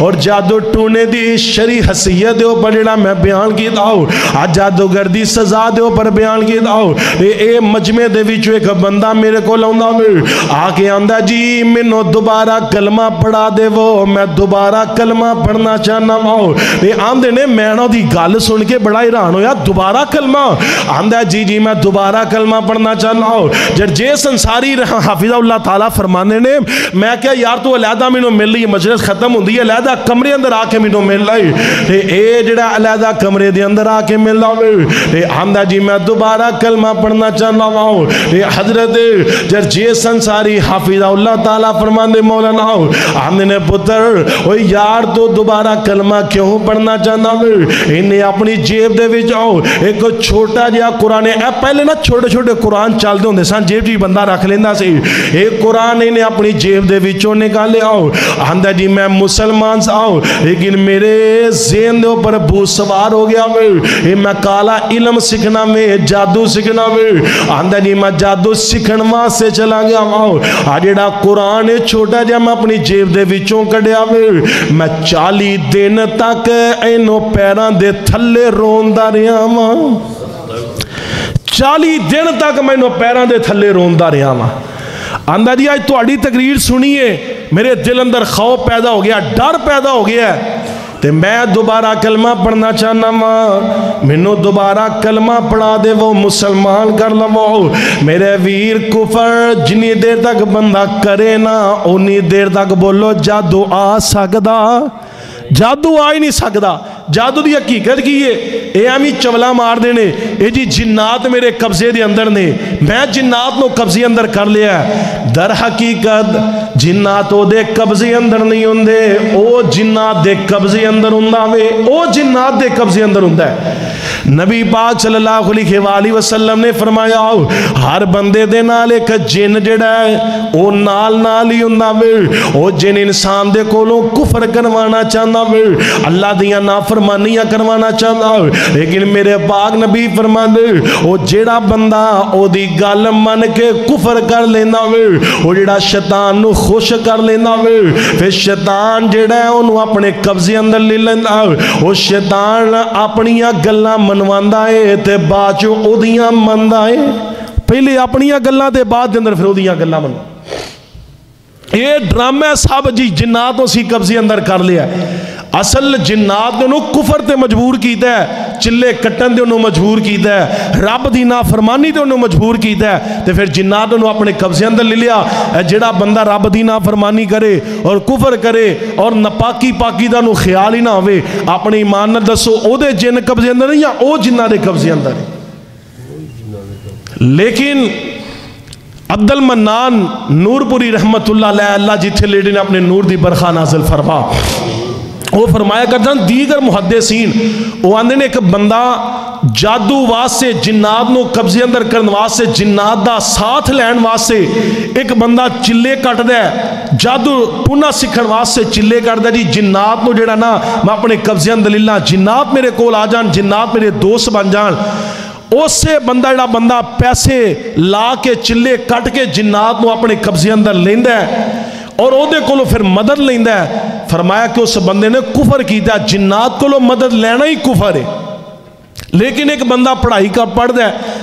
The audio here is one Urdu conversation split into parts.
اور جادو ٹونے دی شری حسیت دے اوپر جڑا میں بیان کیتا ہوں آج جادوگر دی سزا دے اوپر بیان کیتا ہوں اے مجمع دے وچوں ایک بندہ میرے کو لاؤندا آ کے آندا جی مینوں دوبارہ کلمہ پڑھا دے وہ میں دوبارہ کلمہ پڑھنا چاہنا ہوں اے آندے نے میں نہ دی گل سن کے بڑا حیران ہویا دوبارہ کلمہ آندا جی جی میں دوبارہ کلمہ پڑھنا چاہنا ہوں جرجیس انصاری حافظ اللہ تعالیٰ فرمانے نے میں کیا یار تو علیحدہ مینوں مل رہی مجلس ختم ہوندی ہے علیحدہ کمرے اندر آ کے مینوں مل رہی تے اے جڑا علیحدہ کمرے دے اندر آ کے مل رہا تے آندا جی میں دوبارہ کلمہ پڑھنا چاہنا ہوں تے حضرت جرجیس انصاری حافظ اللہ تعالیٰ فرمانے مولانا آندے نے پتر او یار تو دوبارہ کلمہ کیوں پڑھنا چاہنا انہیں اپنی جیب دے وچ آؤ ایک چھوٹا جہا قرآن اے پہلے نا چھوٹے چھوٹے قرآن چل دے ہوندے سن جیب جی بندہ رکھ لیندا سی ایک قرآن انہیں اپنی جیب دے وچوں نکالے آؤ آندا جی میں مسلمان سا آؤ لیکن میرے ذہن دے اوپر بھوت سوار ہو گیا میں کالا علم سکھنا میں جادو سکھنا میں آندا جی میں جادو سکھن واسطے چلا گیا آؤ جڑا قرآن چھوٹا جہا میں اپنی جیب دے وچوں کڈیا میں 40 دن تک اینو پیران دے تھلے روندا رہیا وا 40 دن تک میں اینو پیران دے تھلے روندا رہیا وا آندا جی آج تہاڈی تقریر سنیے میرے دل اندر خوف پیدا ہو گیا ڈر پیدا ہو گیا تے میں دوبارہ کلمہ پڑھنا چاہنا ماں مینوں دوبارہ کلمہ پڑھا دے وہ مسلمان کر لو میرے ویر کفر جنی دیر تک بندہ کرے نا انہی دیر تک بولو جادو آ سکدا جادو آ ہی نہیں سکدا جادو دی حقیقت کی ہے اے ہمیں چولا مار دینے اے جی جنات میرے قبضے دے اندر نے میں جنات نو قبضے اندر کر لیا در حقیقت جنات او دے قبضے اندر نہیں ہوندے او جنات دے قبضے اندر ہوندا وے او جنات دے قبضے اندر ہوندا ہے نبی پاک صلی اللہ علیہ وآلہ وسلم نے فرمایا ہر بندے دے نال ایک جن جڑا ہے او نال ہی ہوندا وے او جن انسان دے کولوں کفر کروانا چاہندا وے اللہ دیاں نافرمانیاں کروانا چاہندا لیکن میرے پاک نبی فرماندے او جیڑا بندہ او دی گل من کے کفر کر لیندا وے او جیڑا شیطان نو خوش کر لیندا وے پھر شیطان جیڑا ہے اونوں اپنے قبضے اندر لے لیندا او شیطان اپنیاں گلاں منواندا ہے تے بعد چوں اودیاں مندا ہے پہلے اپنیاں گلاں تے بعد دے اندر پھر اودیاں گلاں مندا یہ ڈرامہ صاحب جی جناتوں سی قبضے اندر کر لیا اصل جنات نے انہوں کفر تے مجبور کیتا ہے چلے کٹن دے انہوں مجبور کیتا ہے رب دی نافرمانی تے انہوں مجبور کیتا ہے تے پھر جنات انہوں اپنے قبضے اندر لے لیا جڑا بندہ رب دی نافرمانی کرے اور کفر کرے اور نپاکی پاکی دا انہوں خیال ہی نہ ہوئے اپنے ایمان نہ دسو او دے جن قبضے اندر یا او جنہ دے قبضے اندر لیکن عبد المنان نور پوری رحمت اللہ علیہ اللہ جتھے لیڈے نے اپنے نور دی برخہ نازل فرما وہ فرمایا کرتا دیگر محدثین وہ آندے نے ایک بندہ جادو واسطے جنات نو قبضے اندر کرن واسطے جنات دا ساتھ لین واسطے ایک بندہ چلے کٹ دے جادو ٹونا سکھن واسطے چلے کٹ دے جی جنات نو جڑا نا میں اپنے قبضے اندر لیلا جنات میرے کول آ جان جنات میرے دوست بن جان اس سے بندہ جڑا بندہ پیسے لا کے چلے کٹ کے جنات نو اپنے قبضے اندر لیندہ ہے اور او دے کولو پھر مدد لیندہ ہے فرمایا کہ اس بندے نے کفر کیتا ہے جنات کولو مدد لینا ہی کفر ہے لیکن ایک بندہ پڑھائی کا پڑھ دے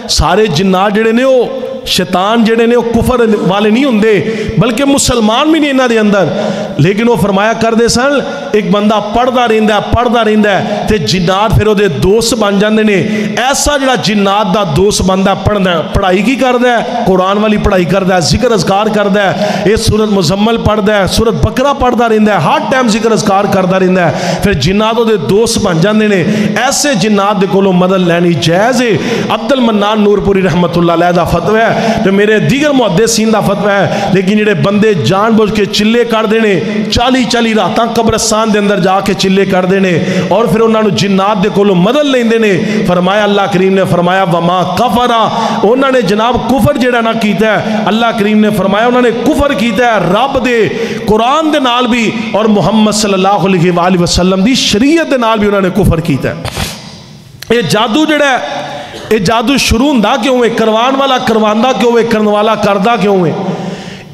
سارے جنات جڑے نے وہ شیطان جڑے نے وہ کفر والے نہیں ہوندے بلکہ مسلمان بھی نہیں انہاں دے اندر لیکن وہ فرمایا کر دے سن ایک بندہ پڑھدا رہندا ہے تے جنات پھر وہ دے دوست بن جاندے نے ایسا جڑا جنات دا دوست بندا پڑھدا پڑھائی کی کردا ہے قرآن والی پڑھائی کردا ہے ذکر اذکار کردا ہے یہ سورۃ مزمل پڑھدا ہے سورۃ بقرہ پڑھدا رہندا ہے ہر ٹائم ذکر اذکار کردا رہندا ہے پھر جنات دے دوست بن جاندے نے ایسے جنات دے کولوں مدد لینی جائز ہے عبد المنان نور پوری رحمت اللہ علیہ دا فتوی ہے تو میرے دیگر محدثین دا فتوی ہے لیکن جڑے بندے جان بوجھ کے چلے کر دینے 40 راتاں قبرستان دے اندر جا کے چلے کر دینے اور پھر انہاں نو جنات دے کولوں مدد لیندے نے فرمایا اللہ کریم نے فرمایا وما کفرا انہاں نے جناب کفر جڑا نہ کیتا ہے اللہ کریم نے فرمایا انہاں نے کفر کیتا ہے رب دے قرآن دے نال بھی اور محمد صلی اللہ علیہ وآلہ وسلم دی شریعت دے نال بھی انہاں نے کفر کیتا ہے یہ جادو جڑا ہے یہ جادو شروع ہوندا کیوں ہے کروان والا کرواندا کیوں ہے کرن والا کردا کیوں ہے